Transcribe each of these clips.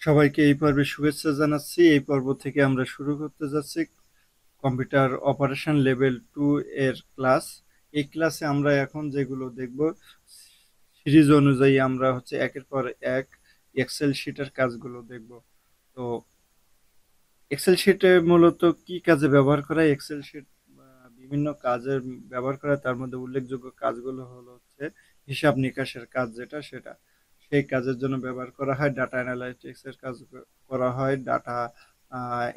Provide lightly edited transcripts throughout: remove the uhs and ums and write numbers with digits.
সবাইকে এই পর্বে শুভেচ্ছা জানাচ্ছি। এই পর্ব থেকে আমরা শুরু করতে যাচ্ছি কম্পিউটার অপারেশন লেভেল 2 এর ক্লাস। এই ক্লাসে আমরা এখন যেগুলো দেখব সিরিজ অনুযায়ী আমরা একের পর এক এক্সেল শিটের কাজগুলো দেখব। তো এক্সেল শিটে মূলত কি কাজে ব্যবহার করা হয়? এক্সেল শিট বিভিন্ন কাজে ব্যবহার করা হয়। তার মধ্যে উল্লেখযোগ্য কাজগুলো হিসাব নিকাশের কাজ, সেটা সেই কাজের জন্য ব্যবহার করা হয়। ডাটা অ্যানালাইটিক্স এর কাজ করা হয়। ডাটা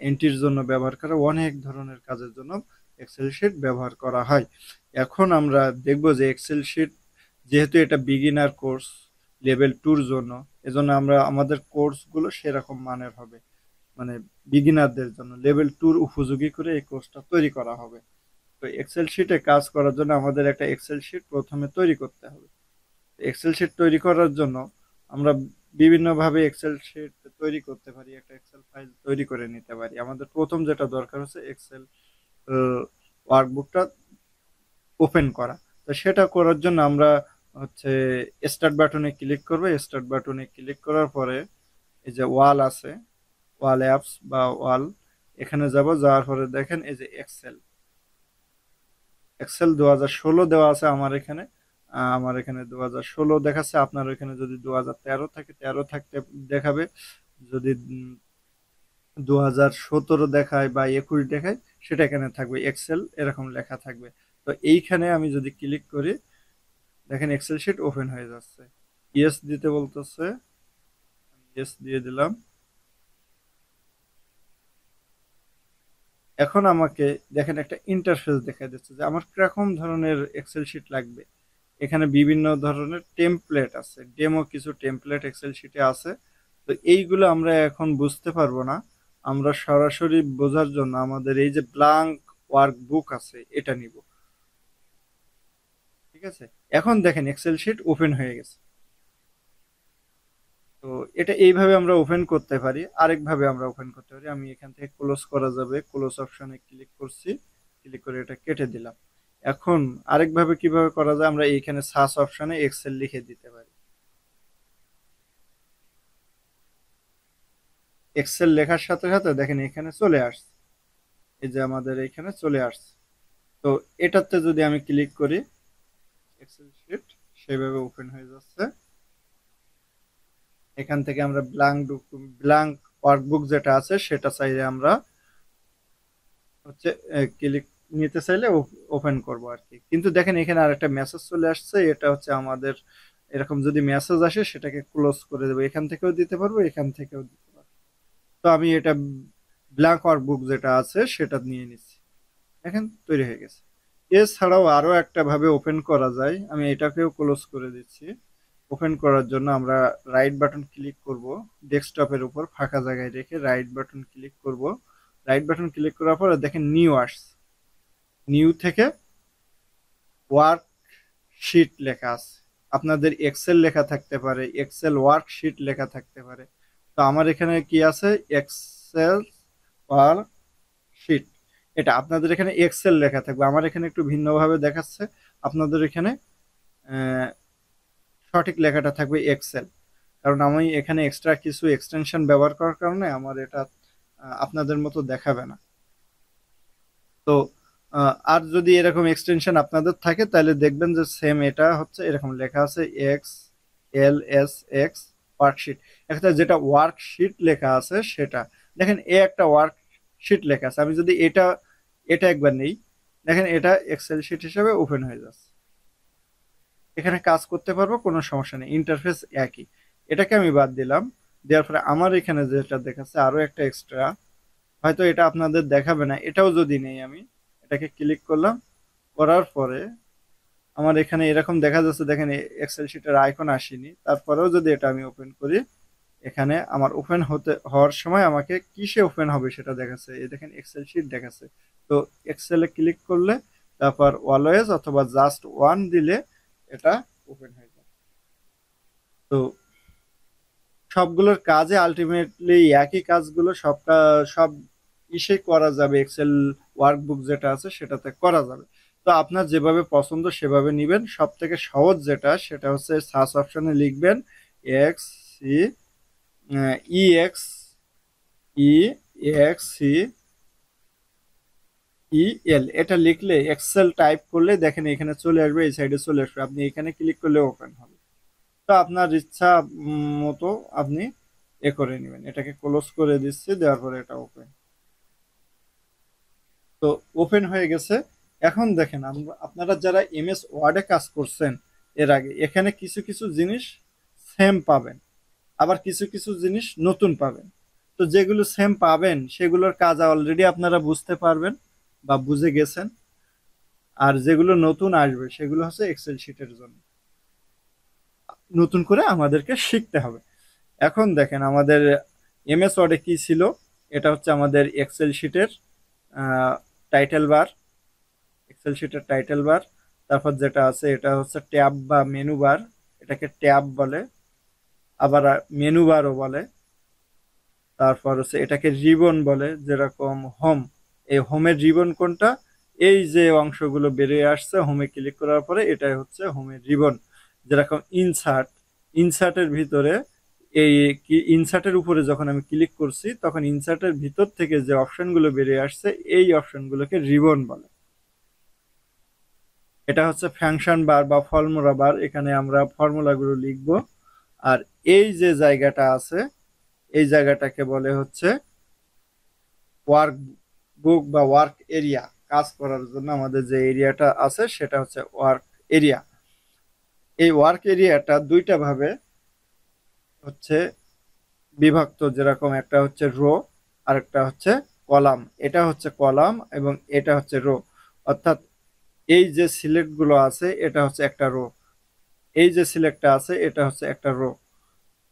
এন্ট্রির জন্য ব্যবহার করা অনেক ধরনের কাজের জন্য এক্সেল শিট ব্যবহার করা হয়। এখন আমরা দেখব যে এক্সেল শিট, যেহেতু এটা বিগিনার কোর্স লেভেল 2 এর জন্য, এজন্য আমাদের কোর্সগুলো সেরকম মানের হবে, মানে বিগিনারদের জন্য লেভেল 2 উপযোগী করে এই কোর্সটা তৈরি করা হবে। তো এক্সেল শিটে কাজ করার জন্য আমাদের একটা এক্সেল শিট প্রথমে তৈরি করতে হবে। এক্সেল শিট তৈরি করার জন্য আমরা বিভিন্নভাবে এক্সেল শিট তৈরি করতে পারি, একটা এক্সেল ফাইল তৈরি করে নিতে পারি। আমাদের প্রথম যেটা দরকার হচ্ছে এক্সেল ওয়ার্কবুকটা ওপেন করা। তো সেটা করার জন্য আমরা হচ্ছে স্টার্ট বাটনে ক্লিক করব। স্টার্ট বাটনে ক্লিক করার পরে এই যে ওয়াল আছে, ওয়াল অ্যাপস বা ওয়াল, এখানে যাওয়ার পরে দেখেন এই যে এক্সেল এক্সেল 2016 দেওয়া আছে আমার এখানে 2016 দেখাচ্ছে। আপনার ওইখানে যদি 2013 থাকে 13 থাকতে দেখাবে। যদি 2017 দেখায় বা 21 দেখায়, সেটা এখানে থাকবে, এক্সেল এরকম লেখা থাকবে। তো এইখানে আমি যদি ক্লিক করি, দেখেন এক্সেল শিট ওপেন হয়ে যাচ্ছে। ইয়েস দিতে বলতেছে, ইয়েস দিয়ে দিলাম। এখন আমাকে দেখেন একটা ইন্টারফেস দেখা দিচ্ছে যে আমার কিরকম ধরনের এক্সেল শিট লাগবে। এখানে বিভিন্ন ধরনের টেমপ্লেট আছে, ডেমো কিছু টেমপ্লেট এক্সেল শিটে আছে। তো এইগুলো আমরা এখন বুঝতে পারবো না। আমরা সরাসরি বোঝার জন্য আমাদের এই যে ব্ল্যাঙ্ক ওয়ার্কবুক আছে এটা নিব। ঠিক আছে, এখন দেখেন এক্সেল শিট ওপেন হয়ে গেছে। তো এটা এইভাবে আমরা ওপেন করতে পারি। আরেকভাবে আমরা ওপেন করতে পারি, আমি এখান থেকে ক্লোজ করা যাবে, ক্লোজ অপশনে ক্লিক করছি, ক্লিক করে এটা কেটে দিলাম। এখন আরেকভাবে কিভাবে করা যায়, আমরা এইখানে সার্চ অপশনে এক্সেল লিখে দিতে পারি। এক্সেল লেখার সাথে সাথে দেখেন এখানে চলে আসছে, এই যে আমাদের এখানে চলে আসছে। তো এটাতে যদি আমি ক্লিক করি, এক্সেল শিট সেভাবে ওপেন হয়ে যাচ্ছে। এখান থেকে আমরা ব্ল্যাঙ্ক ওয়ার্কবুক যেটা আছে সেটা চাইলে আমরা ক্লিক নিতে চাইলে ওপেন করব আর কি। কিন্তু দেখেন এখানে আরেকটা মেসেজ চলে আসছে, এটা আমাদের এরকম যদি মেসেজ আসে সেটাকে ক্লোজ করে দেবো। এখান থেকেও দিতে পারবো, এখান থেকেও দিতে পারবো। তো আমি এটা ব্ল্যাঙ্ক ওয়ার্কবুক যেটা আছে সেটা নিয়ে নিচ্ছি। দেখেন তৈরি হয়ে গেছে। এছাড়াও আরো একটা ভাবে ওপেন করা যায়, আমি এটাকেও ক্লোজ করে দিচ্ছি। ওপেন করার জন্য আমরা রাইট বাটন ক্লিক করব, ডেস্কটপের উপর ফাঁকা জায়গায় রেখে রাইট বাটন ক্লিক করব। রাইট বাটন ক্লিক করার পরে দেখেন নিউ আসছে, নিউ থেকে ওয়ার্ক শিট লেখা আছে। আপনাদের এক্সেল লেখা থাকতে পারে, এক্সেল ওয়ার্ক শিট লেখা থাকতে পারে। তো আমার এখানে কি আছে, এক্সেল ওয়ার্ক শিট। এটা আপনাদের এখানে এক্সেল লেখা থাকবে, আমার এখানে একটু ভিন্নভাবে দেখাচ্ছে। আপনাদের এখানে আহ, সঠিক লেখাটা থাকবে এক্সেল, কারণ আমি এখানে এক্সট্রা কিছু এক্সটেনশন ব্যবহার করার কারণে আমার এটা আপনাদের মতো দেখাবে না। তো আর যদি এরকম এক্সটেনশন আপনাদের থাকে তাহলে দেখবেন যে সেম এটা এরকম লেখা আছে X L S x worksheet. একটা যেটা ওয়ার্কশিট লেখা আছে সেটা দেখেন, একটা ওয়ার্কশিট লেখা আছে। আমি যদি এটা এটা একবার নেই, দেখেন এটা এক্সেল শিট হিসেবে ওপেন হয়ে যাচ্ছে। এখানে কাজ করতে পারবো, কোনো সমস্যা নেই, ইন্টারফেস একই। এটাকে আমি বাদ দিলাম। দেওয়ার পরে আমার এখানে যেটা দেখাচ্ছে আরো একটা এক্সট্রা, হয়তো এটা আপনাদের দেখাবে না, এটাও যদি নেই, আমি এটাকে ক্লিক করলাম। করার পরে আমার এখানে এরকম দেখা যাচ্ছে, দেখেন এক্সেল শিটের আইকন আসেনি। তারপরেও যদি এটা আমি ওপেন করি, এখানে আমার ওপেন হওয়ার সময় আমাকে কিসে ওপেন হবে সেটা দেখাচ্ছে। এই দেখেন এক্সেল শিট দেখাচ্ছে। তো এক্সেলে ক্লিক করলে, তারপর অলওয়েজ অথবা জাস্ট ওয়ান দিলে এটা ওপেন হয়ে যাবে। তো সবগুলোর কাজে আলটিমেটলি একই কাজগুলো সব ইসে করা যাবে, এক্সেল ওয়ার্কবুক যেটা আছে সেটাতে করা যাবে। তো আপনার যেভাবে পছন্দ সেভাবে নিবেন। সব থেকে সহজ যেটা সেটা হচ্ছে সার্চ অপশনে লিখবেন এক্স সি EX EXCEL এটা লিখলে এক্সেল টাইপ করলে দেখেন এখানে চলে আসবে, এই সাইডে চলে আসবে, আপনি এখানে ক্লিক করলে ওপেন হবে। তো আপনার ইচ্ছা মতো আপনি এ করে নেবেন। এটাকে ক্লোজ করে দিচ্ছি, দেওয়ার পরে এটা ওপেন। তো ওপেন হয়ে গেছে। এখন দেখেন আপনারা যারা এমএস ওয়ার্ডে কাজ করছেন এর আগে, এখানে কিছু কিছু জিনিস সেম পাবেন, আবার কিছু কিছু জিনিস নতুন পাবেন। তো যেগুলো সেম পাবেন সেগুলোর কাজ অলরেডি আপনারা বুঝতে পারবেন বা বুঝে গেছেন, আর যেগুলো নতুন আসবে সেগুলো হচ্ছে এক্সেল শিটের জন্য নতুন করে আমাদেরকে শিখতে হবে। এখন দেখেন আমাদের এমএস ওয়ার্ডে কি ছিল, এটা হচ্ছে আমাদের এক্সেল শিটের টাইটেল বার, এক্সেল শিটের টাইটেল বার। তারপর যেটা আছে এটা হচ্ছে ট্যাব বা মেনু বার, এটাকে ট্যাব বলে, আবার মেনু বারও বলে। তারপর হচ্ছে এটাকে রিবন বলে, যেরকম হোম, এই হোমের রিবন কোনটা, এই যে অংশগুলো বেরিয়ে আসছে হোমে ক্লিক করার পরে এটাই হচ্ছে হোমের রিবন। যেরকম ইনসার্ট, ইনসার্টের ভিতরে এই কি ইনসার্টের উপরে যখন আমি ক্লিক করছি তখন ইনসার্টের ভিতর থেকে যে অপশনগুলো বেরিয়ে আসছে এই অপশনগুলোকে রিবন বলে। এটা হচ্ছে ফাংশন বার বা ফর্মুলা বার, এখানে আমরা ফর্মুলাগুলো লিখব। আর এই যে জায়গাটা আছে এই জায়গাটাকে বলে হচ্ছে ওয়ার্ক বুক বা ওয়ার্ক এরিয়া। কাজ করার জন্য আমাদের যে এরিয়াটা আছে সেটা হচ্ছে ওয়ার্ক এরিয়া। এই ওয়ার্ক এরিয়াটা দুইটা ভাবে হচ্ছে বিভক্ত, যেরকম একটা হচ্ছে রো আর একটা হচ্ছে কলাম। এটা হচ্ছে কলাম এবং এটা হচ্ছে রো, অর্থাৎ এই যে সিলেক্ট গুলো আছে এটা হচ্ছে একটা রো, এই যে সিলেক্টটা আছে এটা হচ্ছে একটা রো,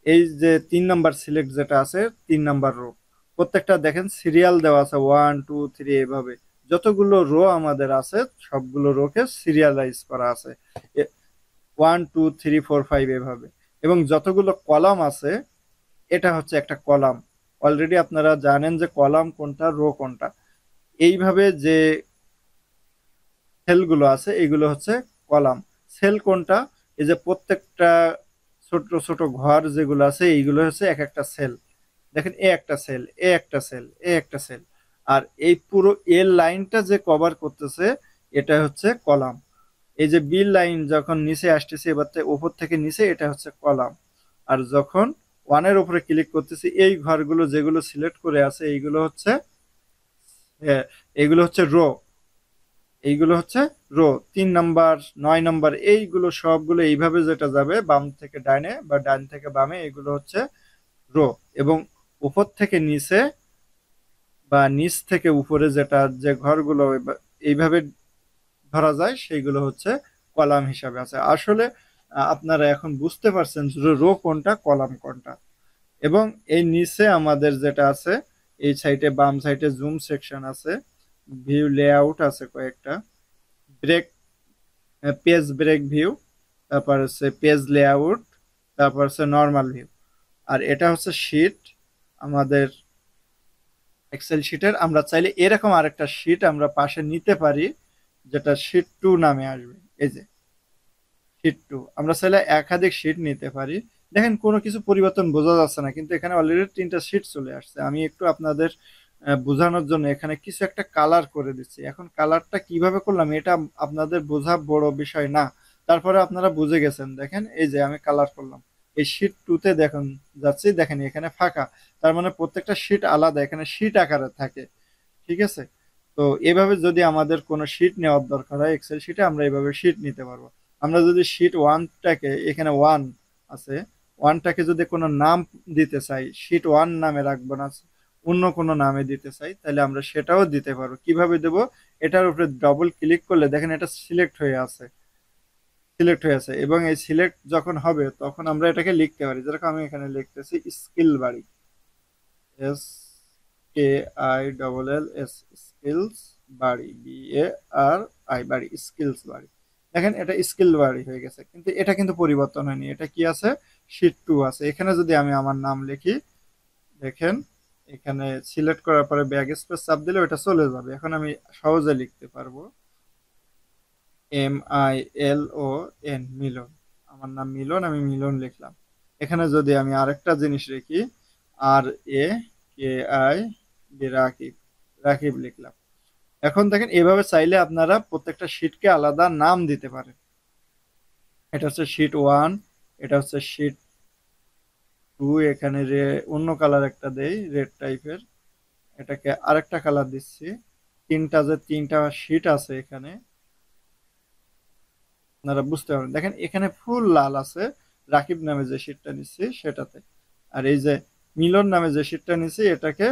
এই যে 3 নাম্বার সিলেক্ট যেটা আছে 3 নাম্বার রো। প্রত্যেকটা দেখেন সিরিয়াল দেওয়া আছে 1 2 3 এভাবে, যতগুলো রো আমাদের আছে সবগুলো রোকে সিরিয়ালাইজ করা আছে 1 2 3 4 5 এভাবে। এবং যতগুলো কলাম আছে এটা হচ্ছে একটা কলাম। অলরেডি আপনারা জানেন যে কলাম কোনটা রো কোনটা। এইভাবে যে সেলগুলো আছে এগুলো হচ্ছে কলাম। সেল কোনটা, এই যে প্রত্যেকটা ছোট ছোট ঘর যেগুলো আছে এইগুলো হচ্ছে এক একটা সেল। দেখেন এ একটা সেল, এ একটা সেল, এ একটা সেল, আর এই পুরো এর লাইনটা যে কভার করতেছে এটা হচ্ছে কলাম। এই যে বি লাইন যখন নিচে আসতেছে এবার উপর থেকে নিচে এটা হচ্ছে কলাম। আর যখন ওয়ানের উপরে ক্লিক করতেছি এই ঘরগুলো যেগুলো সিলেক্ট করে আছে এইগুলো হচ্ছে এইগুলো হচ্ছে রো, এইগুলো হচ্ছে রো। 3 নাম্বার 9 নাম্বার এইগুলো সবগুলো এইভাবে যেটা যাবে বাম থেকে ডাইনে বা ডাইন থেকে বামে এগুলো হচ্ছে রো। এবং উপর থেকে নিচে বা নিচ থেকে উপরে যেটা যে ঘরগুলো এইভাবে ধরা যায় সেইগুলো হচ্ছে কলাম হিসাবে আছে। আসলে আপনারা এখন বুঝতে পারছেন রো কোনটা কলাম কোনটা। এবং এই নিচে আমাদের যেটা আছে এই সাইডে বাম সাইডে জুম সেকশন আছে, ভিউ লেআউট আছে কয়েকটা, ব্রেক পেজ ব্রেক ভিউ, তারপর হচ্ছে পেজ লেআউট, তারপর হচ্ছে নর্মাল ভিউ। আর এটা হচ্ছে শীট আমাদের এক্সেল শিটের। আমরা চাইলে এরকম আরেকটা শিট আমরা পাশে নিতে পারি যেটা শিট 2 নামে আসবে। এই যে শিট 2 আমরা চাইলে একাধিক শিট নিতে পারি। দেখেন কোনো কিছু পরিবর্তন বোঝা যাচ্ছে না, কিন্তু এখানে অলরেডি 3টা শিট চলে আসছে। আমি একটু আপনাদের বোঝানোর জন্য এখানে কিছু একটা কালার করে দিচ্ছি। এখন কালারটা কিভাবে করলাম এটা আপনাদের বোঝা বড় বিষয় না, তারপরে আপনারা বুঝে গেছেন। দেখেন এই যে আমি কালার করলাম, এই শিট 2 তে দেখুন যাচ্ছি, দেখেন এখানে ফাঁকা, তার মানে প্রত্যেকটা শিট আলাদা, এখানে শিট আকারে থাকে। ঠিক আছে, তো এভাবে যদি আমাদের কোনো শিট নেওয়ার দরকার হয় এক্সেল শিটে আমরা এভাবে শিট নিতে পারবো। আমরা যদি শিট 1টাকে এখানে 1 আছে, 1টাকে যদি কোনো নাম দিতে চাই শিট 1 নামে রাখবো না, অন্য কোনো নামে দিতে চাই তাহলে আমরা সেটাও দিতে পারবো। কিভাবে দেব, এটার উপরে ডবল ক্লিক করলে দেখেন এটা সিলেক্ট হয়ে আছে, সিলেক্ট হয়ে আছে। এবং এই সিলেক্ট যখন হবে তখন আমরা এটাকে লিখতে পারি, যেরকম আমি এখানে লিখতেছি স্কিল বাড়ি, S K I double L S, skills বাড়ি, বি এ আর আই বাড়ি, স্কিলস বাড়ি। দেখেন এটা স্কিল বাড়ি হয়ে গেছে, কিন্তু এটা কিন্তু পরিবর্তন হয়নি, এটা কি আছে শিট 2 আছে। এখানে যদি আমি আমার নাম লিখি দেখেন এখানে সিলেক্ট করার পরে ব্যাক স্পেস চাপ দিলে ওটা চলে যাবে। এখন আমি সহজে লিখতে পারবো MILON, মিলন, আমার নাম মিলন, আমি মিলন লিখলাম। এখানে যদি আমি আরেকটা জিনিস লিখি RAKIB, রাকিব, রাকিব লিখলাম। এখন দেখেন এভাবে চাইলে আপনারা প্রত্যেকটা শিটকে আলাদা নাম দিতে পারেন। এটা হচ্ছে শিট 1, এটা হচ্ছে শিট 2, এখানে অন্য কালার একটা দেই রেড টাইপের, এটাকে আরেকটা কালার দিচ্ছি। তিনটা শিট আছে এখানে, আপনারা বুঝতে পারবেন। দেখেন এখানে ফুল লাল আছে রাকিব নামে যে শিটটা নিচ্ছি সেটাতে, আর এই যে মিলন নামে যে শিটটা নিচ্ছি এটাকে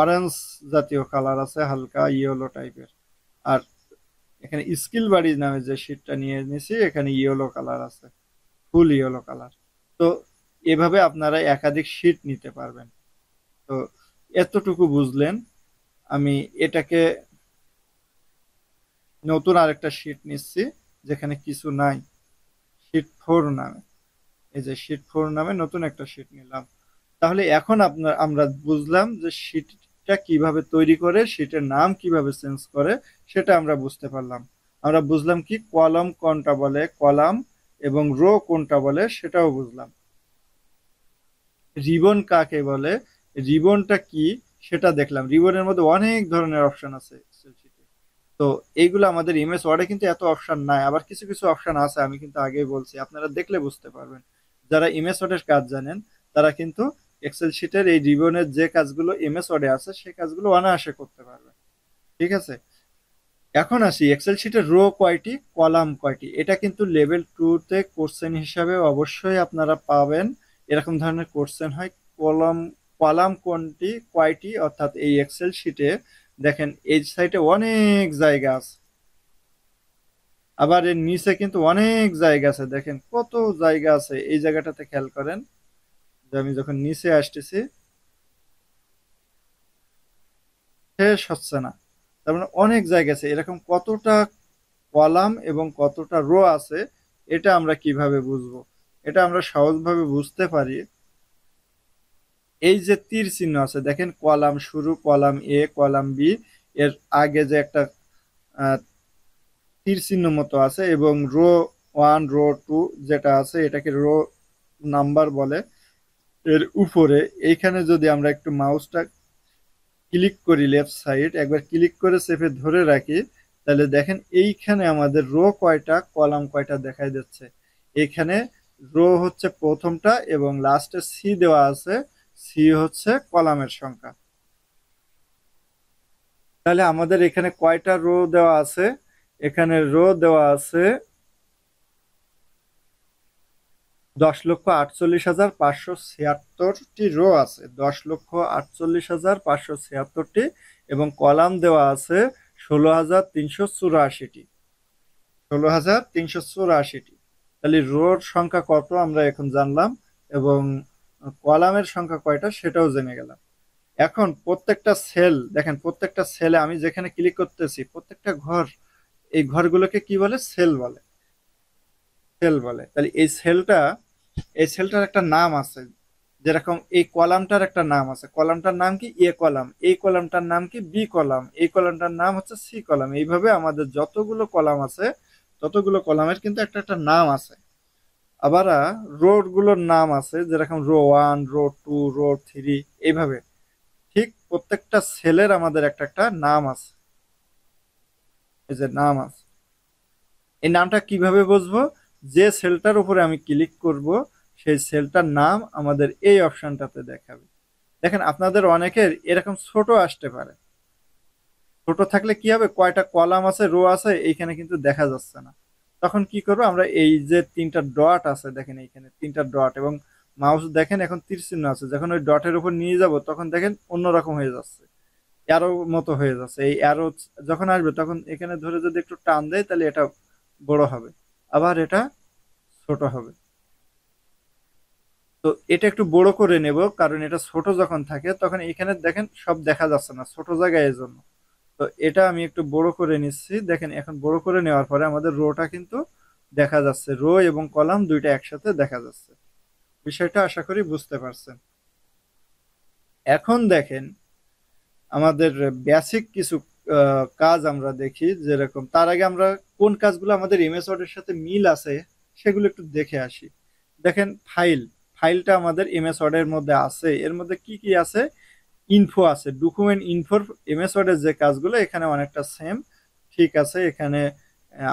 অরেঞ্জ জাতীয় কালার আছে, হালকা ইয়েলো টাইপের। আর এখানে স্কিল বাড়ি নামে যে শিটটা নিয়ে নিছি এখানে ইয়েলো কালার আছে, ফুল ইয়েলো কালার। তো এভাবে আপনারা একাধিক শিট নিতে পারবেন। তো এতটুকু বুঝলেন। আমি এটাকে নতুন আরেকটা শিট নিচ্ছি যেখানে কিছু নাই, শিট 4 নামে। এই যে শিট 4 নামে নতুন একটা শিট নিলাম। তাহলে এখন আমরা বুঝলাম যে শিটটা কিভাবে তৈরি করে, শিটের নাম কিভাবে চেঞ্জ করে সেটা আমরা বুঝতে পারলাম। আমরা বুঝলাম কি কলাম কোনটা বলে, কলাম এবং রো কোনটা বলে সেটাও বুঝলাম। রিবন কাকে বলে, রিবনটা কি সেটা দেখলাম। রিবনের মধ্যে অনেক ধরনের অপশন আছে এক্সেল শিটে। তো এইগুলো আমাদের এমএস ওয়ার্ডে কিন্তু এত অপশন নাই, আবার কিছু কিছু অপশন আছে, আমি কিন্তু আগেই বলছি, আপনারা দেখলে বুঝতে পারবেন। যারা এমএস ওয়ার্ডের কাজ জানেন তারা কিন্তু এক্সেল শিটের এই রিবনের যে কাজগুলো এমএস ওয়ার্ডে আছে সেই কাজগুলো অনায়াসে করতে পারবেন। ঠিক আছে, এখন আসি এক্সেল শিটের রো কয়টি, কলাম কয়টি। এটা কিন্তু লেভেল 2 তে কোশ্চেন হিসাবে অবশ্যই আপনারা পাবেন। এরকম ধরনের কোশ্চেন হয়। কলাম, কলাম কোনটি কয়টি, অর্থাৎ এই এক্সেল শিটে দেখেন এই সাইটে অনেক জায়গা আছে, আবার এর নিচে কিন্তু অনেক জায়গা আছে। দেখেন কত জায়গা আছে, এই জায়গাটাতে খেয়াল করেন যে আমি যখন নিচে আসতেছি শেষ হচ্ছে না, তার মানে অনেক জায়গা আছে। এরকম কতটা কলাম এবং কতটা রো আছে এটা আমরা কিভাবে বুঝবো? এটা আমরা সহজভাবে বুঝতে পারি। এই যে তীর চিহ্ন আছে দেখেন, কলাম শুরু, কলাম এ, কলাম বি, এর আগে যে একটা আহ, তীর চিহ্ন মতো আছে, এবং রো 1, রো 2 যেটা আছে এটাকে রো নাম্বার বলে। এর উপরে এইখানে যদি আমরা একটু মাউসটা ক্লিক করি, লেফট সাইড একবার ক্লিক করে চেপে ধরে রাখি, তাহলে দেখেন এইখানে আমাদের রো কয়টা কলাম কয়টা দেখাই যাচ্ছে। এখানে রো হচ্ছে প্রথমটা এবং লাস্টে সি দেওয়া আছে, সি হচ্ছে কলামের সংখ্যা। তাহলে আমাদের এখানে কয়টা রো দেওয়া আছে, এখানে রো দেওয়া আছে 10,48,576টি রো আছে, 10,48,576টি, এবং কলাম দেওয়া আছে 16,384টি, 16,384টি। তাহলে রোর সংখ্যা কত আমরা এখন জানলাম, এবং কলামের সংখ্যা কয়টা সেটাও জেনে গেলাম। এখন প্রত্যেকটা সেল দেখেন, প্রত্যেকটা সেলে আমি যেখানে ক্লিক করতেছি প্রত্যেকটা ঘর, এই ঘরগুলোকে কি বলে, সেল বলে, সেল বলে। তাহলে এই সেলটার একটা নাম আছে। যেরকম এই কলামটার একটা নাম আছে, কলামটার নাম কি এ কলাম, এই কলামটার নাম কি বি কলাম, এই কলামটার নাম হচ্ছে সি কলাম। এইভাবে আমাদের যতগুলো কলাম আছে ততগুলো কলামের কিন্তু একটা একটা নাম আছে। আবার রো গুলোর নাম আছে, যেরকম রো 1, রো 2, রো 3, এইভাবে। ঠিক প্রত্যেকটা সেলের আমাদের একটা একটা নাম আছে, এই যে নাম আছে। এই নামটা কিভাবে বুঝবো? যে সেলটার উপরে আমি ক্লিক করব সেই সেলটার নাম আমাদের এই অপশনটাতে দেখাবে। দেখেন আপনাদের অনেকের এরকম ছোট আসতে পারে, ছোট থাকলে কি হবে, কয়টা কলাম আছে রো আছে এইখানে কিন্তু দেখা যাচ্ছে না। তখন কি করবো আমরা, এই যে তিনটা ডট আছে দেখেন, এইখানে তিনটা ডট, এবং মাউস দেখেন এখন তীর চিহ্ন আছে, যখন ওই ডটের উপর নিয়ে যাব তখন দেখেন অন্যরকম হয়ে যাচ্ছে, অ্যারো মতো হয়ে যাচ্ছে। এই অ্যারো যখন আসবে তখন এখানে ধরে যদি একটু টান দেয় তাহলে এটা বড় হবে, আবার এটা ছোট হবে। তো এটা একটু বড় করে নেব, কারণ এটা ছোট যখন থাকে তখন এখানে দেখেন সব দেখা যাচ্ছে না, ছোট জায়গায় এর জন্য। তো এটা আমি একটু বড় করে নিচ্ছি। দেখেন এখন বড় করে নেওয়ার পরে আমাদের রোটা কিন্তু দেখা যাচ্ছে, রো এবং কলাম দুইটা একসাথে দেখা যাচ্ছে। বিষয়টা আশা করি বুঝতে পারছেন। এখন দেখেন আমাদের বেসিক কিছু কাজ আমরা দেখি, যেরকম তার আগে আমরা কোন কাজগুলো আমাদের এমএস ওয়ার্ডের সাথে মিল আছে সেগুলো একটু দেখে আসি। দেখেন ফাইল, ফাইলটা আমাদের এমএস ওয়ার্ডের মধ্যে আছে, এর মধ্যে কি কি আছে, ইনফো আছে, ডকুমেন্ট ইনফোর এমএস ওয়ার্ডের যে কাজগুলো এখানে অনেকটা সেম ঠিক আছে। এখানে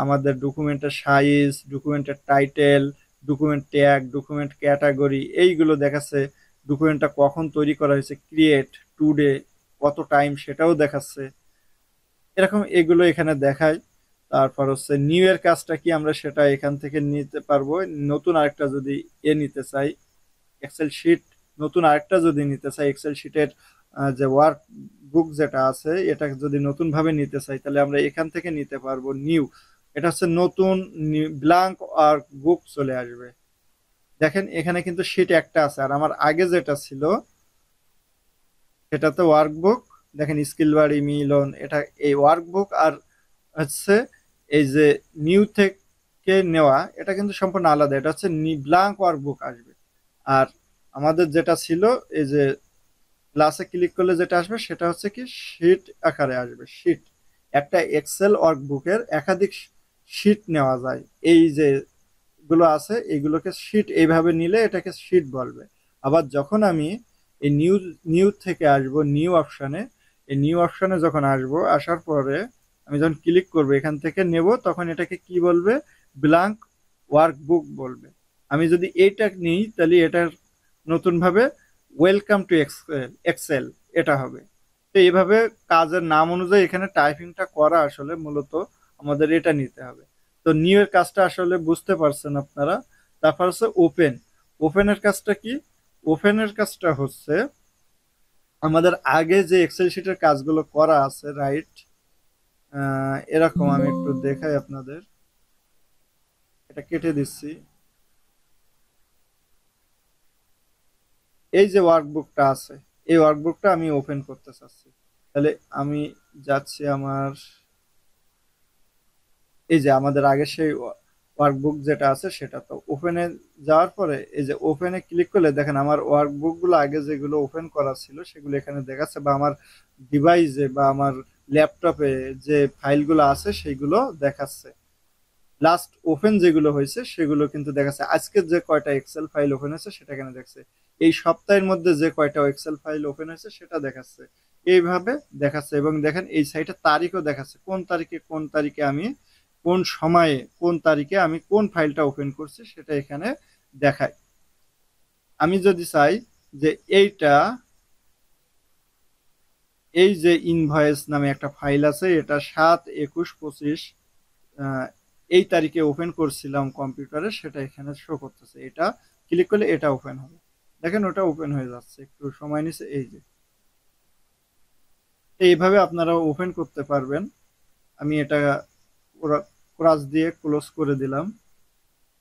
আমাদের ডকুমেন্টের সাইজ, ডকুমেন্টের title, document tag, document category এইগুলো দেখাচ্ছে, ডকুমেন্টটা কখন তৈরি করা হয়েছে, ক্রিয়েট, টুডে, কত টাইম সেটাও দেখাচ্ছে, এরকম এগুলো এখানে দেখায়। তারপর হচ্ছে নিউ এর কাজটা কি আমরা সেটা এখান থেকে নিতে পারবো। নতুন আরেকটা যদি নিতে চাই এক্সেল শিট, নতুন আরেকটা যদি নিতে চাই এক্সেল শিটের যে ওয়ার্ক বুক যেটা আছে এটা যদি নতুন ভাবে নিতে চাই তাহলে আমরা এখান থেকে নিতে পারবো নিউ, এটা হচ্ছে নতুন ব্ল্যাঙ্ক ওয়ার্ক বুক চলে আসবে। দেখেন এখানে কিন্তু শিট একটা আছে, আর আমার আগে যেটা ছিল সেটা তো ওয়ার্কবুক। দেখেন স্কিল বাড়ি মিলন, এটা এই ওয়ার্কবুক আর হচ্ছে এই যে নিউ থেকে নেওয়া এটা কিন্তু সম্পূর্ণ আলাদা, এটা হচ্ছে ব্ল্যাঙ্ক ওয়ার্কবুক আসবে। আর আমাদের যেটা ছিল এই যে প্লাসে ক্লিক করলে যেটা আসবে সেটা হচ্ছে কি শিট আকারে আসবে। শিট, একটা এক্সেল ওয়ার্কবুকের একাধিক শিট নেওয়া যায়, এই যে গুলো আছে এগুলোকে শিট এইভাবে নিলে এটাকে শিট বলবে। আবার যখন আমি এই নিউ নিউ থেকে আসবো নিউ অপশানে, এই নিউ অপশানে যখন আসবো আসার পরে আমি যখন ক্লিক করবো এখান থেকে নেব তখন এটাকে কি বলবে, ব্ল্যাঙ্ক ওয়ার্কবুক বলবে। আমি যদি এইটা নিই তাহলে এটার নতুনভাবে ওয়েলকাম টু এক্সেল এক্সেল এটা হবে। তো এইভাবে কাজের নাম অনুযায়ী এখানে টাইপিংটা করা আসলে মূলত আমাদের এটা নিতে হবে। তো নিউ এর কাজটা আসলে বুঝতে পারছেন আপনারা। তারপর হচ্ছে ওপেন, ওপেনের কাজটা কি, ওপেনের কাজটা হচ্ছে আমাদের আগে যে এক্সেল শিটের কাজগুলো করা আছে রাইট, এরকম আমি একটু দেখাই আপনাদের, এটা কেটে দিচ্ছি। এই যে ওয়ার্কবুকটা আছে এই ওয়ার্কবুকটা আমি ওপেন করতে চাচ্ছি, তাহলে আমি যাচ্ছি আমার এই যে আমাদের আগে সেই ওয়ার্কবুক যেটা আছে সেটা, তো ওপেনে যাওয়ার পরে এই যে ওপেনে ক্লিক করলে দেখেন আমার ওয়ার্কবুক গুলো আগে যেগুলো ওপেন করা ছিল সেগুলো এখানে দেখাচ্ছে, বা আমার ডিভাইসে বা আমার ল্যাপটপে যে ফাইলগুলো আছে সেগুলো দেখাচ্ছে। লাস্ট ওপেন যেগুলো হয়েছে সেগুলো কিন্তু দেখাচ্ছে, আজকের যে কয়টা এক্সেল ফাইল ওপেন হয়েছে সেটা এখানে দেখছে, এই সপ্তাহের মধ্যে যে কয়টা এক্সেল ফাইল ওপেন হয়েছে সেটা দেখাচ্ছে, এইভাবে দেখাচ্ছে। এবং দেখেন এই সাইটে তারিখও দেখাচ্ছে, কোন তারিখে কোন তারিখে আমি কোন সময়ে কোন তারিখে আমি কোন ফাইলটা ওপেন করছি সেটা এখানে দেখায়। আমি যদি চাই যে এইটা এই যে ইনভয়েস নামে একটা ফাইল আছে এটা 7/21/25 এই তারিখে ওপেন করছিলাম কম্পিউটারে, সেটা এখানে শো করতেছে, এটা ক্লিক করলে এটা ওপেন হবে। দেখেন ওটা ওপেন হয়ে যাচ্ছে, একটু সময় নিছে। এই যে এইভাবে আপনারা ওপেন করতে পারবেন। আমি এটা ক্রাস দিয়ে ক্লোজ করে দিলাম,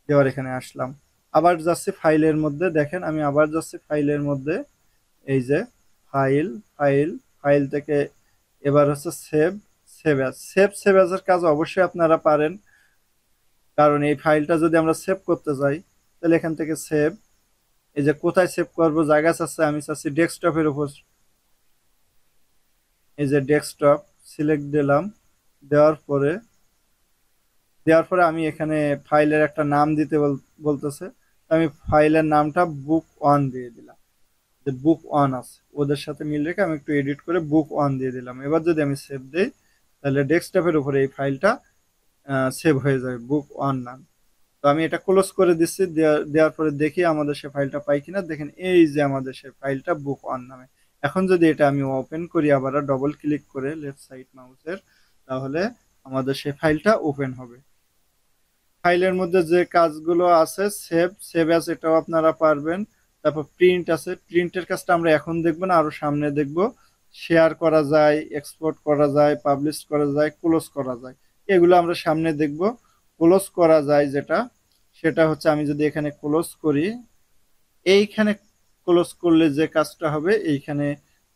দেওয়ার এখানে আসলাম, আবার যাচ্ছি ফাইলের মধ্যে। দেখেন আমি আবার যাচ্ছি ফাইলের মধ্যে, এই যে ফাইল ফাইল ফাইল থেকে এবার হচ্ছে সেভ, সেভ অ্যাজ, সেভ অ্যাজের কাজ অবশ্যই আপনারা পারেন, কারণ এই ফাইলটা যদি আমরা সেভ করতে যাই তাহলে এখান থেকে সেভ, এই যে কোথায় সেভ করব জায়গা চাচ্ছে, আমি চাচ্ছি ডেস্কটপের উপর, এই যে ডেস্কটপ সিলেক্ট দিলাম, দেওয়ার পরে আমি এখানে ফাইলের একটা নাম দিতে বলতেছে, আমি ফাইলের নামটা বুক ওয়ান দিয়ে দিলাম, যে বুক ওয়ান আছে ওদের সাথে মিল রেখে আমি একটু এডিট করে বুক ওয়ান দিয়ে দিলাম। এবার যদি আমি সেভ দিই তাহলে ডেস্কটপের উপরে এই ফাইলটা সেভ হয়ে যাবে বুক ওয়ান নাম। তো আমি এটা ক্লোজ করে দিচ্ছি, দেওয়ার পরে দেখি আমাদের সে ফাইলটা পাই কিনা। দেখেন এই যে আমাদের সে ফাইলটা বুক ওয়ান নামে। এখন যদি এটা আমি ওপেন করি আবার ডবল ক্লিক করে লেফট সাইড মাউসের, তাহলে আমাদের সে ফাইলটা ওপেন হবে। ফাইলের মধ্যে যে কাজগুলো আছে সেভ, সেভ অ্যাজ এটাও আপনারা পারবেন। তারপর প্রিন্ট আছে, প্রিন্টের কাজটা আমরা এখন দেখবো না, আরো সামনে দেখবো। শেয়ার করা যায়, এক্সপোর্ট করা যায়, পাবলিশ করা যায়, ক্লোজ করা যায়, এগুলো আমরা সামনে দেখবো। ক্লোজ করা যায় যেটা, সেটা হচ্ছে আমি যদি এখানে ক্লোজ করি, এইখানে ক্লোজ করলে যে কাজটা হবে এইখানে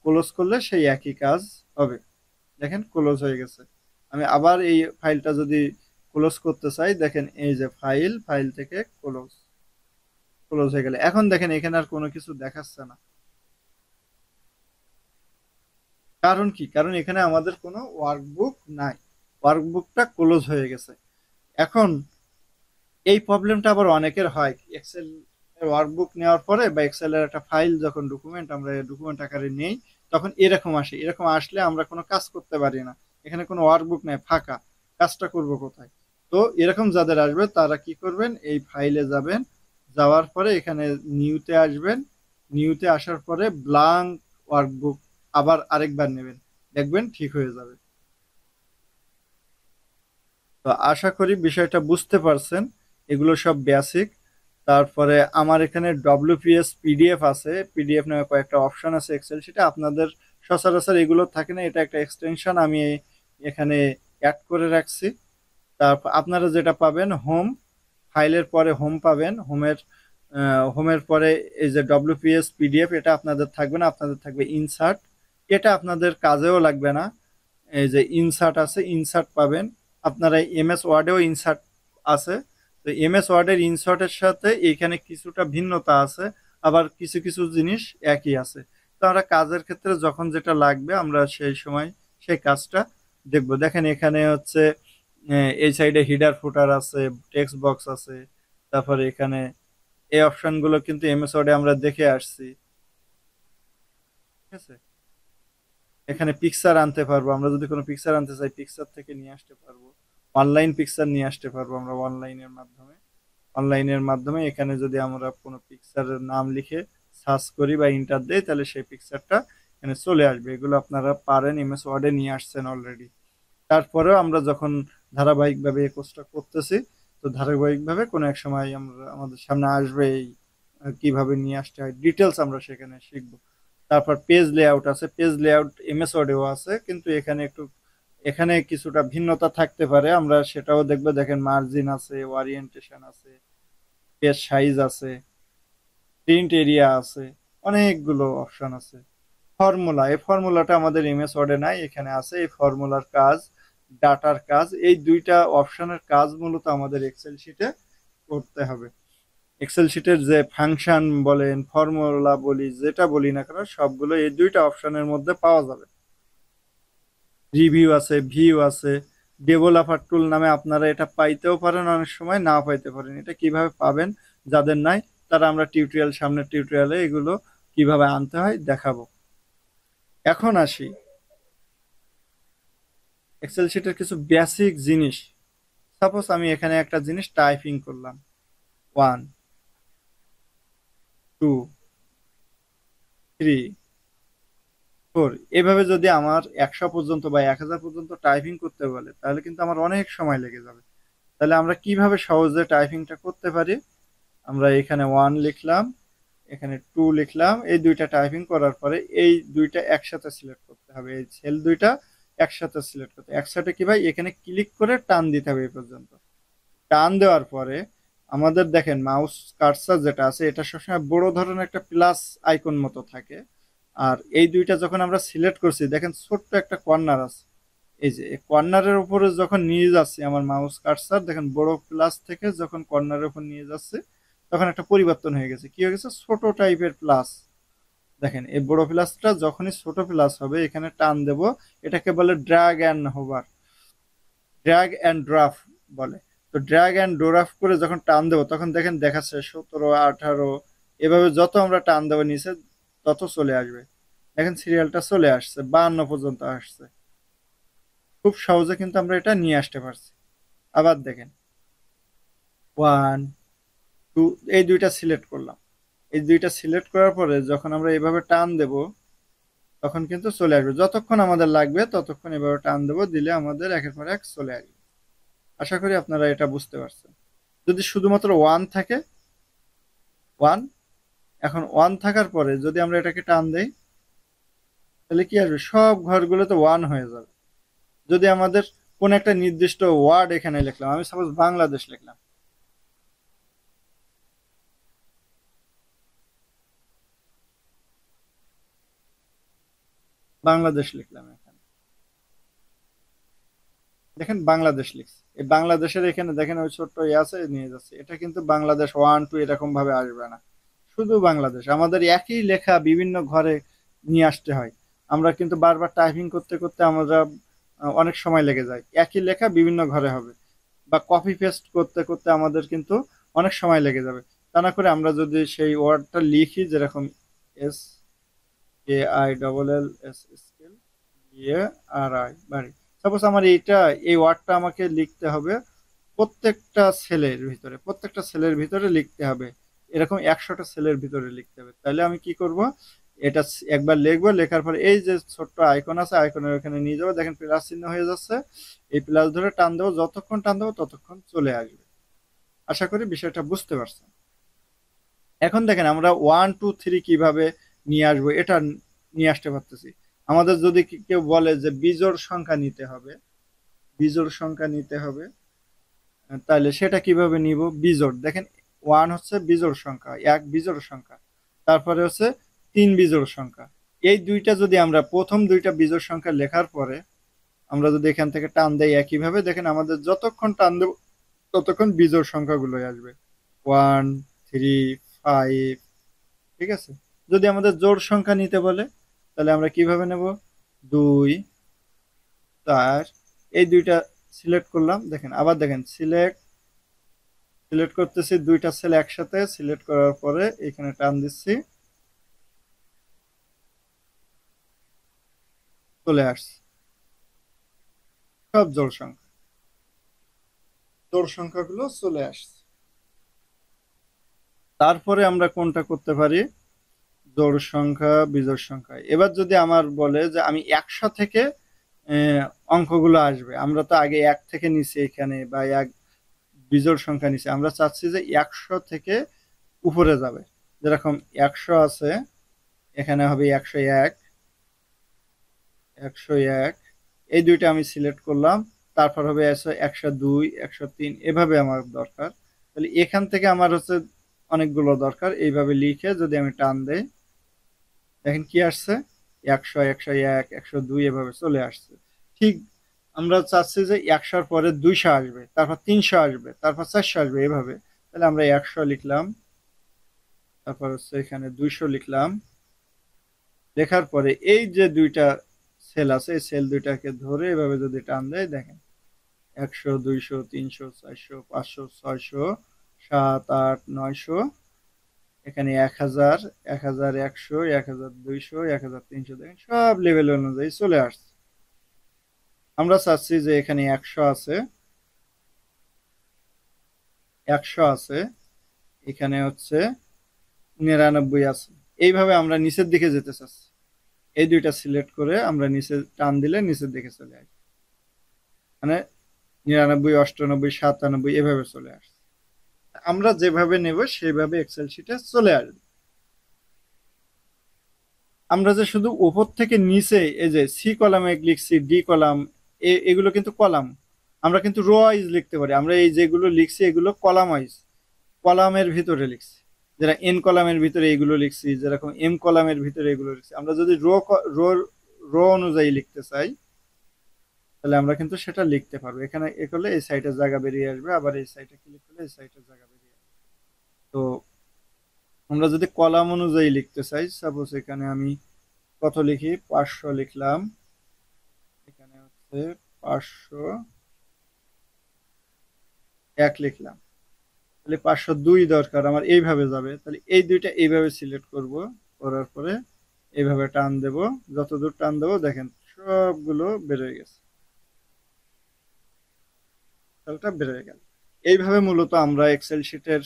ক্লোজ করলে সেই একই কাজ হবে। দেখেন ক্লোজ হয়ে গেছে। আমি আবার এই ফাইলটা যদি ক্লোজ করতে চাই, দেখেন এই যে ফাইল, ফাইল থেকে ক্লোজ, ক্লোজ হয়ে গেলে এখন দেখেন এখানে আর কোনো কিছু দেখাচ্ছে না। কারণ কি, কারণ এখানে আমাদের কোনো ওয়ার্কবুক নাই, ওয়ার্কবুকটা ক্লোজ হয়ে গেছে। এখন এই প্রবলেমটা আবার অনেকের হয়, এক্সেল ওয়ার্কবুক নেওয়ার পরে বা এক্সেলের একটা ফাইল যখন ডকুমেন্ট আমরা ডকুমেন্ট আকারে নেই, তখন এরকম আসে। এরকম আসলে আমরা কোনো কাজ করতে পারি না, এখানে কোনো ওয়ার্কবুক নেই, ফাঁকা, কাজটা করব কোথায়? তো এরকম যাদের আসবে তারা কি করবেন, এই ফাইলে যাবেন, যাওয়ার পরে এখানে নিউতে আসবেন, নিউতে আসার পরে ব্লাঙ্ক ওয়ার্কবুক আবার আরেকবার নেবেন, দেখবেন ঠিক হয়ে যাবে। তো আশা করি বিষয়টা বুঝতে পারছেন। এগুলো সব বেসিক। তারপরে আমার এখানে ডব্লিউপিএস পিডিএফ আছে, পিডিএফ নামে কয়েকটা অপশন আছে এক্সেল শিটে, আপনাদের সচরাচর এগুলো থাকে না, এটা একটা এক্সটেনশন আমি এখানে অ্যাড করে রাখছি। তারপর আপনারা যেটা পাবেন, হোম, ফাইলের পরে হোম পাবেন, হোমের পরে এই যে ডব্লিউপিএস পিডিএফ, এটা আপনাদের থাকবে না, আপনাদের থাকবে ইনসার্ট। এটা আপনাদের কাজেও লাগবে না, এই যে ইনসার্ট আছে, ইনসার্ট পাবেন। আপনারা এমএস ওয়ার্ডেও ইনসার্ট আছে, তো এমএস ওয়ার্ডের ইনসার্টের সাথে এখানে কিছুটা ভিন্নতা আছে, আবার কিছু কিছু জিনিস একই আছে। তো আমরা কাজের ক্ষেত্রে যখন যেটা লাগবে আমরা সেই সময় সেই কাজটা দেখব। দেখেন এখানে হচ্ছে এই সাইডে হিডার ফুটার আছে, টেক্সট বক্স আছে, তারপরে এখানে এই অপশনগুলো কিন্তু এমএস ওয়ার্ডে আমরা দেখে আসছি, ঠিক আছে। এখানে পিকচার আনতে পারবো, আমরা যদি কোনো পিকচার আনতে চাই পিকচার থেকে নিয়ে আসতে পারবো, অনলাইন পিকচার নিয়ে আসতে পারবো আমরা অনলাইনের মাধ্যমে এখানে যদি আমরা কোনো পিকচারের নাম লিখে সার্চ করি বা ইন্টার দেই, তাহলে সেই পিকচারটা এখানে চলে আসবে। এগুলো আপনারা পারেন, এমএস ওয়ার্ডে নিয়ে আসছেন অলরেডি। তারপরেও আমরা যখন ধারাবাহিকভাবে এই কোর্সটা করতেছি, তো ধারাবাহিকভাবে কোনো এক সময় আমরা আমাদের সামনে আসবে এই কিভাবে নিয়ে আসতে হয়, ডিটেলস আমরা সেখানে শিখবো। তারপর পেজ লেআউট আছে, পেজ লেআউট এমএস ওয়ার্ডেও আছে, কিন্তু এখানে কিছুটা ভিন্নতা থাকতে পারে, আমরা সেটাও দেখবো। দেখেন মার্জিন আছে, ওরিয়েন্টেশন আছে, পেজ সাইজ আছে, প্রিন্ট এরিয়া আছে, অনেকগুলো অপশন আছে। ফর্মুলা, এই ফর্মুলাটা আমাদের এমএস ওয়ার্ডে নাই, এখানে আছে। এই ফর্মুলার কাজ, ডাটার কাজ, এই দুইটা অপশনের কাজ মূলত আমাদের এক্সেল শিটে করতে হবে। এক্সেল শিটের যে ফাংশন বলেন, ফর্মুলা বলি, যেটা বলি না কেন, সবগুলো এই দুইটা অপশনের মধ্যে পাওয়া যাবে। রিভিউ আছে, ভিউ আছে, ডেভেলপার টুল নামে আপনারা এটা পাইতেও পারেন, অনেক সময় না পাইতে পারেন। এটা কিভাবে পাবেন, যাদের নাই তারা আমরা সামনের টিউটোরিয়ালে এগুলো কিভাবে আনতে হয় দেখাবো। এখন আসি এক্সেল শিটের কিছু বেসিক জিনিস। সাপোজ আমি এখানে একটা জিনিস টাইপিং করলাম, 1 2 3 4, এভাবে যদি আমার 100 পর্যন্ত বা 1000 পর্যন্ত টাইপিং করতে বলে, তাহলে কিন্তু আমার অনেক সময় লেগে যাবে। তাহলে আমরা কিভাবে সহজে টাইপিংটা করতে পারি, আমরা এখানে 1 লিখলাম, এখানে 2 লিখলাম, এই দুইটা টাইপিং করার পরে এই দুইটা একসাথে সিলেক্ট করতে হবে, এই সেল দুইটা একসাথে সিলেক্ট করতে, একসাথে কি ভাই, এখানে ক্লিক করে টান দিতে হবে এই পর্যন্ত। টান দেওয়ার পরে আমাদের দেখেন মাউস কার্সার যেটা আছে, এটা সবসময় বড় ধরনের একটা প্লাস আইকন মতো থাকে। আর এই দুইটা যখন আমরা সিলেক্ট করছি, দেখেন ছোট্ট একটা কর্নার আছে, এই যে কর্নারের উপরে যখন নিয়ে যাচ্ছি আমার মাউস কার্সার, দেখেন বড় প্লাস থেকে যখন কর্নারের উপর নিয়ে যাচ্ছে, তখন একটা পরিবর্তন হয়ে গেছে। কি হয়ে গেছে, ছোট টাইপের প্লাস। দেখেন এই বড় প্লাসটা যখনই ছোট প্লাস হবে, এখানে টান দেব, এটাকে বলে drag and hover, drag and drop বলে। তো ড্র্যাগ অ্যান্ড ড্রাফ করে যখন টান দেবো, তখন দেখেন দেখাচ্ছে 17 18, এভাবে যত আমরা টান দেবো নিচে তত চলে আসবে। দেখেন সিরিয়ালটা চলে আসছে, 52 পর্যন্ত আসছে। খুব সহজে কিন্তু আমরা এটা নিয়ে আসতে পারছি। আবার দেখেন 1 2, এই দুইটা সিলেক্ট করলাম, এই দুইটা সিলেক্ট করার পরে যখন আমরা এইভাবে টান দেব, তখন কিন্তু চলে আসবে। যতক্ষণ আমাদের লাগবে ততক্ষণ এভাবে টান দেবো, দিলে আমাদের একের পর এক চলে আসবে। আশা করি আপনারা এটা বুঝতে পারছেন। যদি শুধুমাত্র 1 থাকে, 1, এখন 1 থাকার পরে যদি আমরা এটাকে টান দেই, তাহলে কি আসবে, সব ঘরগুলোতে 1 হয়ে যাবে। যদি আমাদের কোন একটা নির্দিষ্ট ওয়ার্ড এখানে লিখলাম, আমি সাপোজ বাংলাদেশ লিখলাম, বাংলাদেশ লিখলাম, এখানে দেখেন বাংলাদেশ লিখছি, এই বাংলাদেশের এখানে দেখেন ওই ছোট্ট ইয়ে আছে, নিয়ে যাচ্ছে। এটা কিন্তু বাংলাদেশ 1 2 এরকম ভাবে আসবে না, শুধু বাংলাদেশ। আমাদের একই লেখা বিভিন্ন ঘরে নিয়ে আসতে হয়, আমরা কিন্তু বারবার টাইপিং করতে করতে আমরা অনেক সময় লেগে যায়, একই লেখা বিভিন্ন ঘরে হবে, বা কপি পেস্ট করতে করতে আমাদের কিন্তু অনেক সময় লেগে যাবে। তা না করে আমরা যদি সেই ওয়ার্ডটা লিখি, যেরকম S K I double L S scale দিয়ে আর আই বাড়ি, সাপোজ আমার এই ওয়ার্ডটা আমাকে লিখতে হবে প্রত্যেকটা সেলের ভিতরে লিখতে হবে, এরকম 100টা সেলের ভিতরে লিখতে হবে। তাহলে আমি কি করব, এটা একবার লিখবো, লেখার পরে এই যে ছোট্ট আইকন আছে, আইকনের ওখানে নিয়ে যাবো, দেখেন প্লাস চিহ্ন হয়ে যাচ্ছে, এই প্লাস ধরে টান দেবো, যতক্ষণ টান দেবো ততক্ষণ চলে আসবে। আশা করি বিষয়টা বুঝতে পারছেন। এখন দেখেন আমরা 1 2 3 কিভাবে নিয়ে আসবো, এটা নিয়ে আসতে পারতেছি। আমাদের যদি কেউ বলে যে বিজোড় সংখ্যা নিতে হবে, বিজোড় সংখ্যা নিতে হবে, তাহলে সেটা কিভাবে নিব, বিজোড়, দেখেন 1 হচ্ছে বিজোড় সংখ্যা, 1 বিজোড় সংখ্যা, তারপরে হচ্ছে 3 বিজোড় সংখ্যা। এই দুইটা যদি আমরা প্রথম দুইটা বিজোড় সংখ্যা লেখার পরে আমরা যদি এখান থেকে টান দেই একইভাবে, দেখেন আমাদের যতক্ষণ টান দেব ততক্ষণ বিজোড় সংখ্যাগুলোই আসবে, 1 3 5, ঠিক আছে। যদি আমাদের জোড় সংখ্যা নিতে বলে তাহলে আমরা কিভাবে নেব, 2 4, এই দুইটা সিলেক্ট করলাম, দেখেন আবার দেখেন সিলেক্ট করতেছি, দুইটা সেল একসাথে সিলেক্ট করার পরে এখানে টান দিচ্ছি, চলে আসছে সব জোড় সংখ্যাগুলো চলে আসছে। তারপরে আমরা কোনটা করতে পারি, জোড় সংখ্যা বিজোড় সংখ্যা। এবার যদি আমার বলে যে আমি 100 থেকে অঙ্কগুলো আসবে, আমরা তো আগে 1 থেকে নিছি এখানে, বা 1 বিজোড় সংখ্যা নিছি, আমরা চাচ্ছি যে 100 থেকে উপরে যাবে, যেরকম 100 আছে, এখানে হবে 101, 101, এই দুইটা আমি সিলেক্ট করলাম, তারপর হবে 102, 103, এভাবে আমার দরকার। তাহলে এখান থেকে আমার হচ্ছে অনেকগুলো দরকার, এইভাবে লিখে যদি আমি টান দেই, দেখেন কি আসছে, 100, 101, 102 এভাবে চলে আসছে। ঠিক আমরা চাচ্ছি যে 100-র পরে 200 আসবে, তারপর 300 আসবে, তারপর 400 আসবে, এভাবে। তাহলে আমরা 100 লিখলাম, তারপর হচ্ছে এখানে 200 লিখলাম, লেখার পরে এই যে দুইটা সেল আছে, এই সেল দুইটাকে ধরে এভাবে যদি টান দেয়, দেখেন 100, 200, 300, 400, 500, 600, 7, 8, 900, এখানে 1000, 1100, 1200, 1300, দেখেন সব লেভেল অনুযায়ী চলে আসছে। আমরা চাচ্ছি যে এখানে 100 আছে, 100 আছে, এখানে হচ্ছে 99 আছে, এইভাবে আমরা নিচের দিকে যেতে চাচ্ছি। এই দুইটা সিলেক্ট করে আমরা নিচে টান দিলে নিচের দিকে চলে আসবে, মানে 99, 98, 97 এভাবে চলে আসছে। আমরা যেভাবে নেব সেইভাবে এক্সেল শিটে চলে আসবে। আমরা যে শুধু উপর থেকে নিচে এই যে সি কলামে লিখছি, ডি কলাম, এগুলো কিন্তু কলাম, আমরা কিন্তু রো ওয়াইজ লিখতে পারি। আমরা এই যেগুলো লিখছি এগুলো কলাম ওয়াইজ, কলামের ভিতরে লিখছি, যারা এন কলামের ভিতরে এগুলো লিখছি, যেরকম এম কলামের ভিতরে এগুলো লিখছি। আমরা যদি রো রো অনুযায়ী লিখতে চাই তাহলে আমরা কিন্তু সেটা লিখতে পারবো। এখানে এ করলে এই সাইটের জায়গা বেরিয়ে আসবে, আবার এই সাইটে ক্লিক করলে এই সাইটের জায়গা বেরিয়ে আসবে। তো আমরা যদি কলাম অনুযায়ী লিখতে চাই, সাপোজ এখানে আমি কত লিখি, 500 লিখলাম, এখানে হচ্ছে 501 লিখলাম, তাহলে 502 দরকার আমার, এইভাবে যাবে। তাহলে এই দুইটা এইভাবে সিলেক্ট করব, করার পরে এইভাবে টান দেব, যতদূর টান দেবো দেখেন সবগুলো বেরোয় গেছে, সেলটা বেরোয় গেল। এইভাবে মূলত আমরা এক্সেল শিটের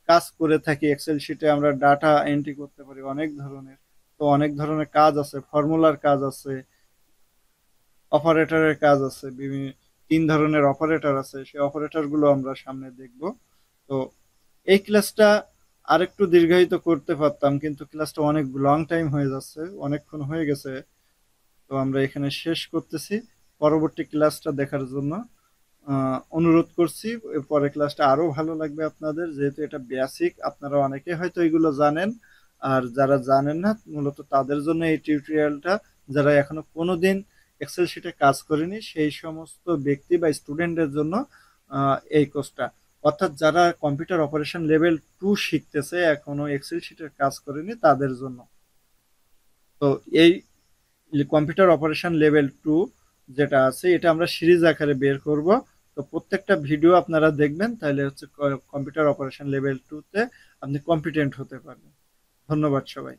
কাজ করে থাকি। এক্সেল শিটে আমরা ডাটা এন্ট্রি করতে পারি অনেক ধরনের। তো অনেক ধরনের কাজ আছে, ফর্মুলার কাজ আছে, অপারেটরের কাজ আছে, বিভিন্ন 3 ধরনের অপারেটর আছে, সেই অপারেটর গুলো আমরা সামনে দেখব। তো এই ক্লাসটা আরেকটু দীর্ঘায়িত করতে পারতাম, কিন্তু ক্লাসটা অনেক লং টাইম হয়ে যাচ্ছে, অনেকক্ষণ হয়ে গেছে। তো আমরা এখানে শেষ করতেছি, পরবর্তী ক্লাসটা দেখার জন্য অনুরোধ করছি। পরের ক্লাসটা আরো ভালো লাগবে আপনাদের, যেহেতু এটা বেসিক, আপনারা অনেকে হয়তো এগুলো জানেন, আর যারা জানেন না মূলত তাদের জন্য এই টিউটোরিয়ালটা। যারা এখনো কোনোদিন এক্সেল শিটে কাজ করেনি সেই সমস্ত ব্যক্তি বা স্টুডেন্টদের জন্য এই কোর্সটা, অর্থাৎ যারা কম্পিউটার অপারেশন লেভেল 2 শিখতেছে, এখনো এক্সেল শিটের কাজ করেনি তাদের জন্য। তো এই কম্পিউটার অপারেশন লেভেল 2 যেটা আছে এটা আমরা সিরিজ আকারে বের করব। তো তো প্রত্যেকটা ভিডিও আপনারা দেখবেন, তাহলে হচ্ছে কম্পিউটার অপারেশন লেভেল 2 তে আপনি কম্পিটেন্ট হতে পারবেন। ধন্যবাদ সবাই।